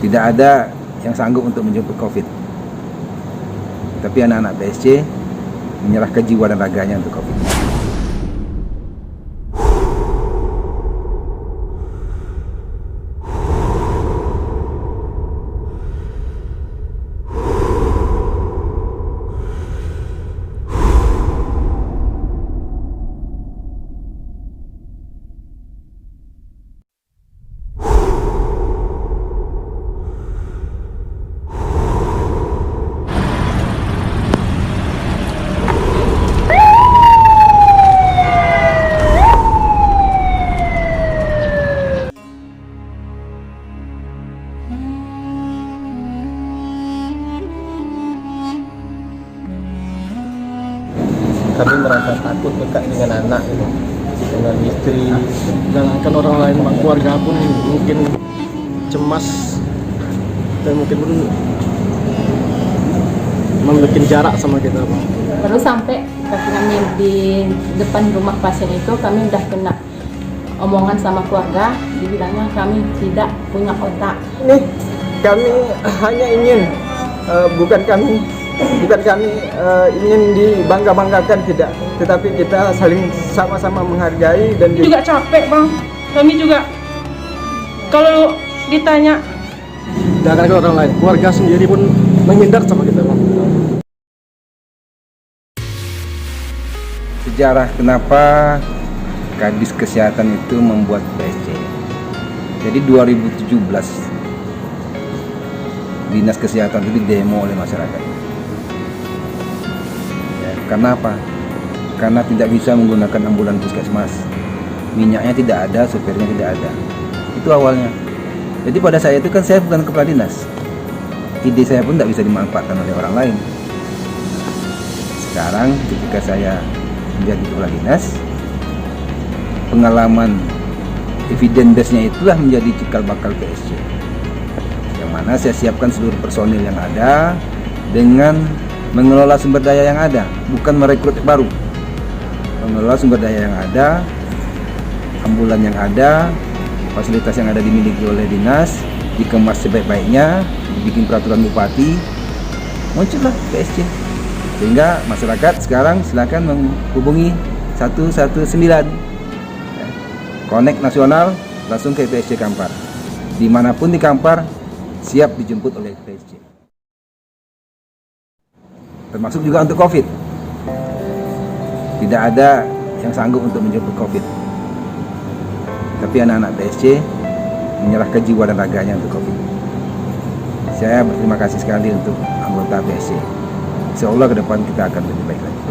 Tidak ada yang sanggup untuk menjemput COVID. Tapi anak-anak PSC menyerahkan jiwa dan raganya untuk COVID. Kami merasa takut dekat dengan anak gitu, dengan istri, jangankan orang lain, bang, keluarga pun mungkin cemas dan mungkin pun membuat jarak sama kita, bang. Baru sampai kaki kami di depan rumah pasien itu, kami udah kena omongan sama keluarga, dibilangnya kami tidak punya otak. Ini kami hanya ingin bukan kami ingin dibangga-banggakan, tidak, tetapi kita saling sama-sama menghargai dan juga capek, bang. Kami juga kalau ditanya jangan ke orang lain, keluarga sendiri pun menghindar sama kita, bang. Sejarah kenapa Kadis Kesehatan itu membuat PSC. Jadi 2017 Dinas Kesehatan itu demo oleh masyarakat. Karena apa? Karena tidak bisa menggunakan ambulan puskesmas. Minyaknya tidak ada, sopirnya tidak ada. Itu awalnya. Jadi pada saya itu kan saya bukan kepala dinas. Ide saya pun tidak bisa dimanfaatkan oleh orang lain. Sekarang ketika saya menjadi kepala dinas, pengalaman evidence base-nya itulah menjadi cikal bakal PSC. Yang mana saya siapkan seluruh personil yang ada dengan mengelola sumber daya yang ada, bukan merekrut baru. Mengelola sumber daya yang ada, ambulan yang ada, fasilitas yang ada dimiliki oleh dinas, dikemas sebaik-baiknya, dibikin peraturan bupati, muncullah PSC. Sehingga masyarakat sekarang silakan menghubungi 119 Connect Nasional langsung ke PSC Kampar. Dimanapun di Kampar siap dijemput oleh PSC. Termasuk juga untuk COVID. Tidak ada yang sanggup untuk menjemput COVID. Tapi anak-anak PSC menyerahkan jiwa dan raganya untuk COVID. Saya berterima kasih sekali untuk anggota PSC. Insya Allah ke depan kita akan lebih baik lagi.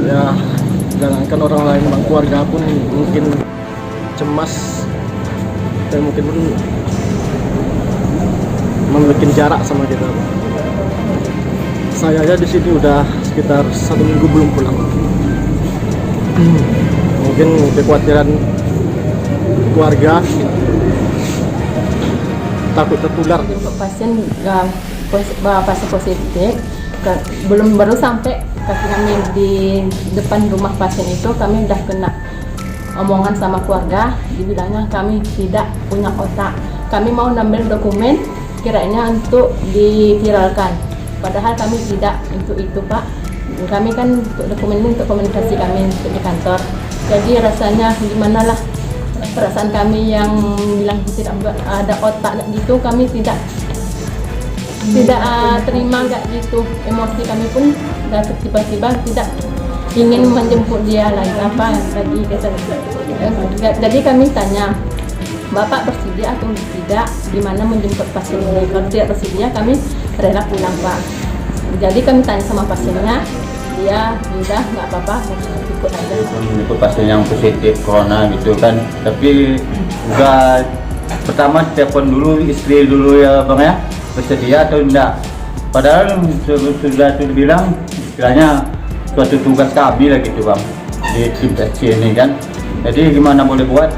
Ya, jangankan orang lain, bang, keluarga pun mungkin cemas dan mungkin pun membuat jarak sama kita, bang. Saya aja di sini udah sekitar 1 minggu belum pulang, bang. Mungkin kekhawatiran keluarga, takut tertular. Untuk pasien positif, baru sampai kaki kami di depan rumah pasien itu, kami udah kena omongan sama keluarga, dibilangnya kami tidak punya otak. Kami mau ngambil dokumen kiranya untuk diviralkan, padahal kami tidak untuk itu, Pak. Kami kan untuk dokumen ini untuk komunikasi kami untuk di kantor. Jadi rasanya gimana lah, perasaan kami yang bilang tidak ada otak gitu, kami tidak terima nggak gitu. Emosi kami pun tiba-tiba tidak ingin menjemput dia lagi jadi kami tanya, Bapak bersedia atau tidak di mana menjemput pasien ini? Kalau tidak bersedia, kami rela pulang, Pak. Jadi kami tanya sama pasiennya, dia udah nggak apa-apa, ikut aja. Menjemput pasien yang positif corona gitu kan, tapi juga pertama telepon dulu istri dulu ya bang ya, bersedia atau enggak. Padahal sudah bilang istilahnya suatu tugas kami lah gitu bang di tim TC ini kan. Jadi gimana boleh buat,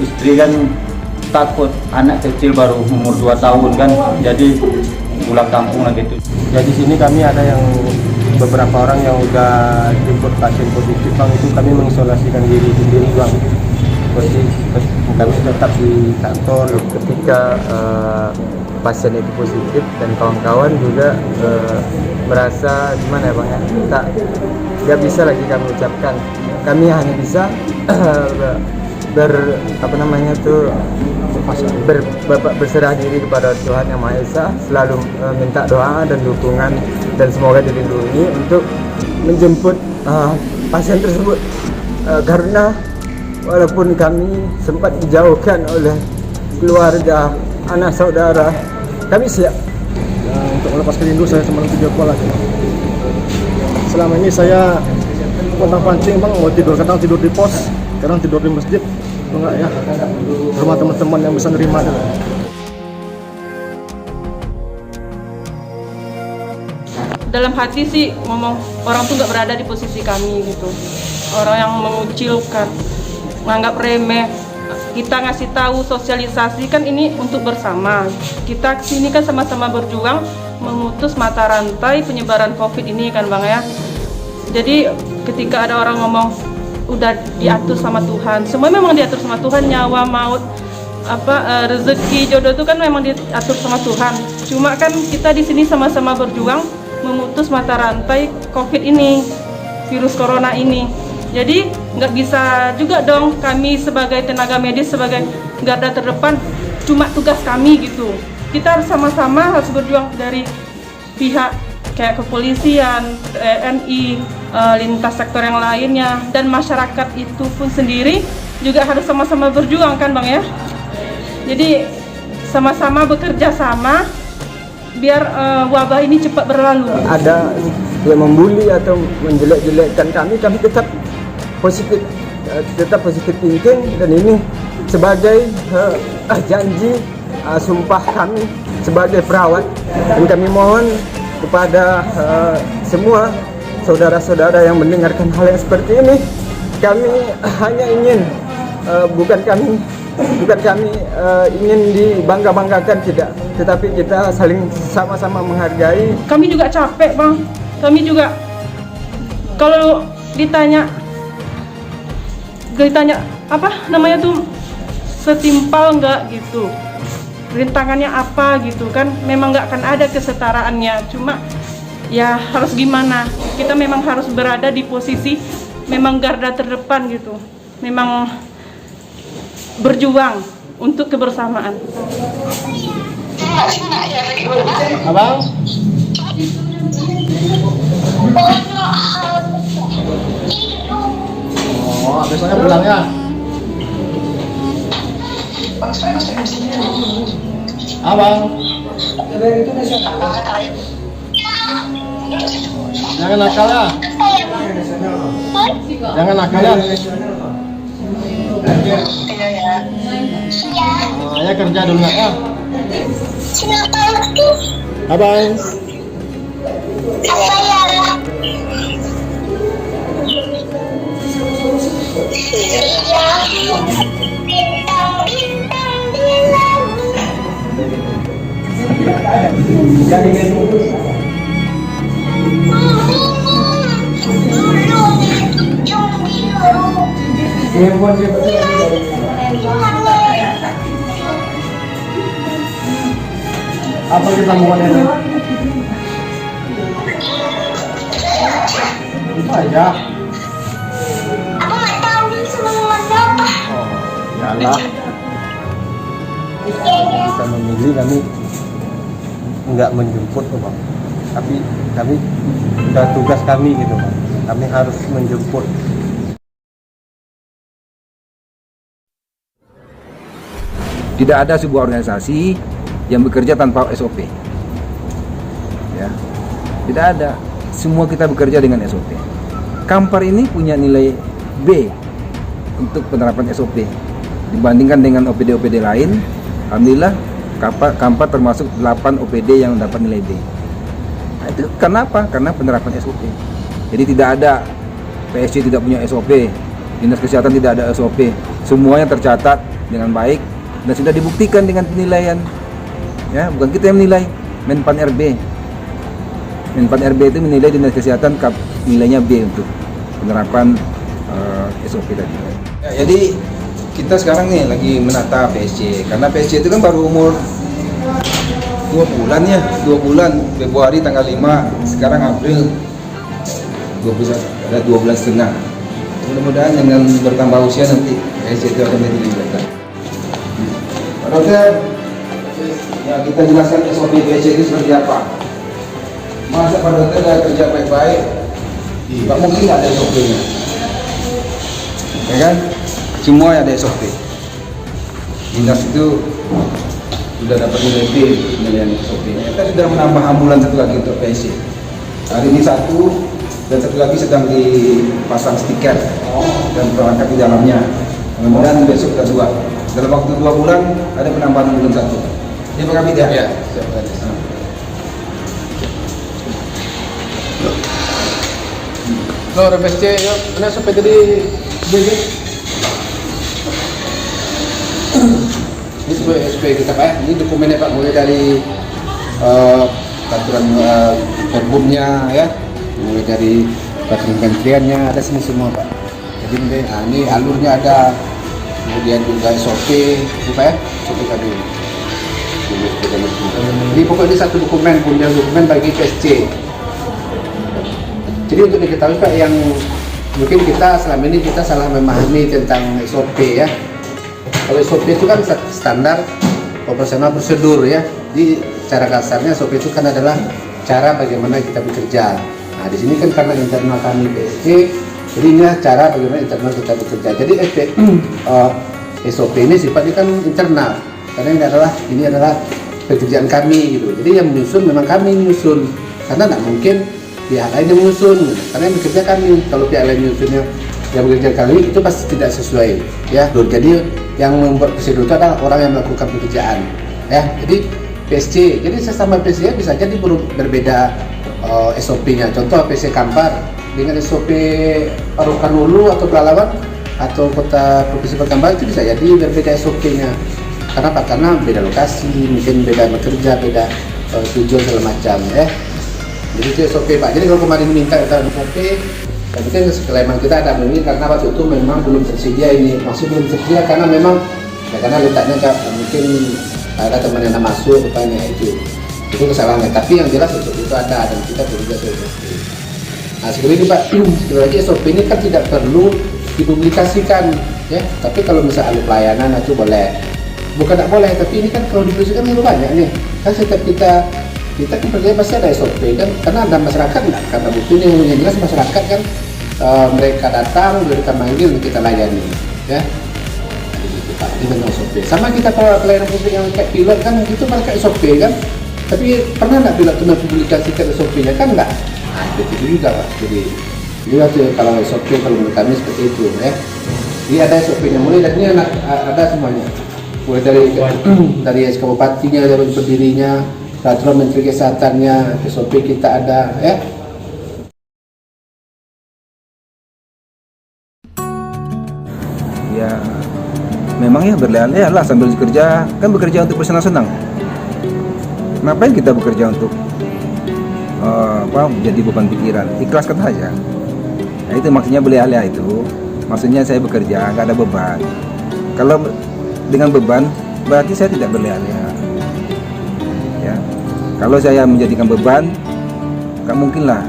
istri kan takut anak kecil baru umur 2 tahun kan, jadi pulang kampung lah gitu. Jadi sini kami ada yang beberapa orang yang udah jemput pasien positif bang, itu kami mengisolasikan diri sendiri bang. Kami tetap di kantor. Ketika pasien itu positif dan kawan-kawan juga merasa gimana ya bang ya, tidak bisa lagi kami ucapkan, kami hanya bisa berserah diri kepada Tuhan Yang Maha Esa, selalu minta doa dan dukungan dan semoga dilindungi untuk menjemput pasien tersebut, karena walaupun kami sempat dijauhkan oleh keluarga, anak saudara, kami siap Untuk melepaskan rindu saya semalam video call lagi. Selama ini saya pontang pancing bang, mau tidur kadang tidur di pos, kadang tidur di masjid, enggak ya, rumah teman-teman yang bisa nerima dulu. Dalam hati sih ngomong orang tuh nggak berada di posisi kami gitu, orang yang mengucilkan, menganggap remeh. Kita ngasih tahu, sosialisasi kan ini untuk bersama. Kita sini kan sama-sama berjuang memutus mata rantai penyebaran COVID ini kan bang ya. Jadi ketika ada orang ngomong udah diatur sama Tuhan, semua memang diatur sama Tuhan, nyawa, maut, rezeki, jodoh itu kan memang diatur sama Tuhan. Cuma kan kita di sini sama-sama berjuang memutus mata rantai COVID ini, virus corona ini. Jadi nggak bisa juga dong kami sebagai tenaga medis, sebagai garda terdepan, cuma tugas kami gitu. Kita harus sama-sama harus berjuang dari pihak kayak kepolisian, TNI, lintas sektor yang lainnya, dan masyarakat itu pun sendiri juga harus sama-sama berjuang kan bang ya. Jadi sama-sama bekerja sama biar wabah ini cepat berlalu. Ada yang membuli atau menjelek-jelekkan kami tetap positif thinking, dan ini sebagai janji, sumpah kami sebagai perawat, dan kami mohon kepada semua saudara-saudara yang mendengarkan hal yang seperti ini, kami hanya ingin bukan kami ingin dibangga-banggakan, tidak, tetapi kita saling sama-sama menghargai. Kami juga capek bang, kami juga kalau ditanya apa namanya tuh setimpal nggak gitu, rintangannya apa gitu kan, memang nggak akan ada kesetaraannya. Cuma ya harus gimana, kita memang harus berada di posisi memang garda terdepan gitu, memang berjuang untuk kebersamaan. Abang? Oh, besoknya pulang ya? Abang? Jangan nakal ya? Jangan nakal ya? Ayah kerja dulu nggak ya? Abang? Apa kita buatnya? Itu aja. Aku nggak tahu ini sebenarnya apa. Oh, ya salah kita memilih, kami nggak menjemput tuh Bang, tapi kami udah tugas kami gitu Bang, kami harus menjemput. Tidak ada sebuah organisasi yang bekerja tanpa SOP. Ya, tidak ada. Semua kita bekerja dengan SOP. Kampar ini punya nilai B untuk penerapan SOP dibandingkan dengan OPD-OPD lain. Alhamdulillah Kampar termasuk 8 OPD yang dapat nilai B. Nah, itu karena apa? Karena penerapan SOP. Jadi tidak ada PSC tidak punya SOP, Dinas Kesehatan tidak ada SOP. Semuanya tercatat dengan baik dan sudah dibuktikan dengan penilaian. Ya, bukan kita yang menilai, Menpan RB. Menpan RB itu menilai Dinas Kesehatan nilainya B untuk penerapan SOP tadi. Ya, jadi kita sekarang nih lagi menata PSC, karena PSC itu kan baru umur 2 bulan ya, 2 bulan, Februari tanggal 5, sekarang April 2 bulan setengah. Mudah-mudahan dengan bertambah usia nanti PSC itu akan dilibatkan. Pak Dokter, ya kita jelaskan SOP PSC itu seperti apa. Masa Pak Dokter udah kerja baik-baik, nggak mungkin nggak ada SOP-nya, ya kan? Semua ada SOP. Dinas itu sudah dapat nilai B penilaian SOP-nya. Kita sudah menambah ambulan satu lagi untuk PSC. Hari ini 1 dan satu lagi sedang dipasang stiker dan perangkat di dalamnya. Mudah-mudahan besok kita 2. Dalam waktu 2 bulan ada penambahan ambulan 1. Ini Pak Kabid ya? Iya. Lo PSC, yuk, ini sampai tadi begini. Ini supaya kita Pak ya, ini dokumennya Pak, mulai dari peraturan perbumnya ya, mulai dari peraturan kementeriannya, ada sini semua Pak. Jadi ini alurnya ada, kemudian juga SOP, ini Pak ya, SOP tadi. Ini pokoknya satu dokumen, punya dokumen bagi PSC. Jadi untuk diketahui Pak, yang mungkin kita selama ini kita salah memahami tentang SOP ya. Kalau SOP itu kan standar operasional prosedur ya. Di cara kasarnya SOP itu kan adalah cara bagaimana kita bekerja. Nah di sini kan karena internal kami PSC, jadi ini cara bagaimana internal kita bekerja. Jadi SOP ini sifatnya kan internal, karena ini adalah pekerjaan kami gitu. Jadi yang menyusun memang kami menyusun, karena tidak mungkin pihak lain yang menyusun, karena yang bekerja kami. Kalau pihak lain menyusunnya yang bekerja kami itu pasti tidak sesuai ya. Jadi yang membuat prosedur itu adalah orang yang melakukan pekerjaan ya. Jadi PSC, jadi sesama PSC bisa jadi berbeda SOP-nya. Contoh PSC Kampar dengan SOP Parukanulu atau Pelalawan atau Kota Provinsi Kampar itu bisa jadi berbeda SOP-nya. Karena apa? Karena beda lokasi, mungkin beda bekerja, beda tujuan segala macam ya. Jadi itu SOP Pak. Jadi kalau kemarin minta kita SOP, tapi kan memang kita ada ini karena waktu itu memang belum tersedia ini, masih belum tersedia karena memang ya karena letaknya mungkin ada teman yang masuk rupanya itu kesalahannya. Tapi yang jelas SOP itu ada dan kita bekerja sesuai SOP. Nah sekali ini Pak, sekali lagi SOP ini kan tidak perlu dipublikasikan ya. Tapi kalau misalnya alur pelayanan itu boleh, bukan tidak boleh, tapi ini kan kalau dipublikasikan lebih banyak nih. Kan setiap kita kan kerja pasti ada SOP kan, karena ada masyarakat nggak, karena bukti ini yang jelas masyarakat kan mereka datang, mereka manggil, kita layani ya. Jadi Pak, ini memang SOP. Sama kita kalau pelayanan publik yang kayak pilot kan itu mereka SOP kan, tapi pernah nggak pilot itu mempublikasikan SOP-nya kan nggak? Nah itu juga Pak. Jadi kalau SOP kalau menurut kami seperti itu ya. Jadi ada SOP-nya, mulai dari ini ada semuanya, mulai dari SK Bupatinya, dari berdirinya, peraturan Menteri Kesehatannya, SOP kita ada ya. Ya memang ya berleha-leha lah sambil bekerja, kan bekerja untuk bersenang-senang. Ngapain kita bekerja untuk jadi beban pikiran? Ikhlaskan saja. Nah itu maksudnya berleha-leha itu, maksudnya saya bekerja nggak ada beban. Kalau dengan beban berarti saya tidak berleha-leha. Ya, kalau saya menjadikan beban, nggak mungkin lah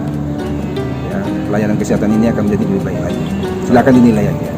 ya, pelayanan kesehatan ini akan menjadi lebih baik lagi. Silakan dinilai aja.